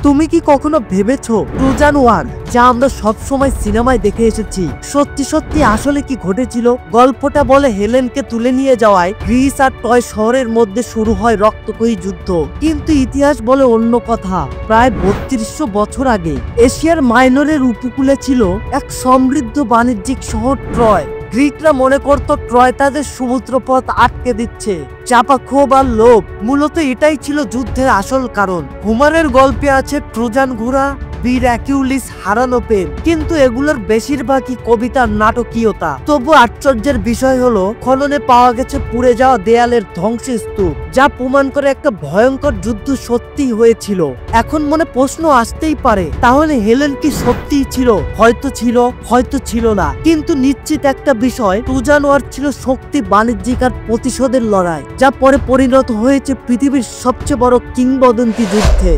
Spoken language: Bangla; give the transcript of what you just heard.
তুমি কি কখনো ভেবেছো ট্রোজান ওয়ার, যা আমরা সব সময় সিনেমায় দেখে এসেছি, সত্যি সত্যি আসলে কি ঘটেছিল? গল্পটা বলে হেলেনকে তুলে নিয়ে যাওয়ায় গ্রিস আর টয় শহরের মধ্যে শুরু হয় রক্তক্ষয়ী যুদ্ধ। কিন্তু ইতিহাস বলে অন্য কথা। প্রায় 3200 বছর আগে এশিয়ার মাইনরের উপকূলে ছিল এক সমৃদ্ধ বাণিজ্যিক শহর ট্রয়। গ্রিকরা মনে করত ট্রয় তাদের সমুদ্রপথ আটকে দিচ্ছে। চাপা ক্ষোভ আর লোভ, মূলত এটাই ছিল যুদ্ধের আসল কারণ। হোমারের গল্পে আছে ট্রোজান ঘোড়া, বীর অ্যাকিউলিস হারানো প্রেম, কিন্তু এগুলোর বেশিরভাগই কবিতার নাটকীয়তা। তবু আশ্চর্যের বিষয় হলো খননে পাওয়া গেছে পুড়ে যাওয়া দেয়ালের ধ্বংসস্তূপ, যা প্রমাণ করে একটা ভয়ঙ্কর যুদ্ধ সত্যি হয়েছিল। এখন মনে প্রশ্ন আসতেই পারে, তাহলে হেলেন কি সত্যিই ছিল? হয়তো ছিল, হয়তো ছিল না। কিন্তু নিশ্চিত একটা বিষয়, ট্রোজান ওয়ার ছিল শক্তি, বাণিজ্যিক আর প্রতিশোধের লড়াই, যা পরে পরিণত হয়েছে পৃথিবীর সবচেয়ে বড় কিংবদন্তি যুদ্ধে।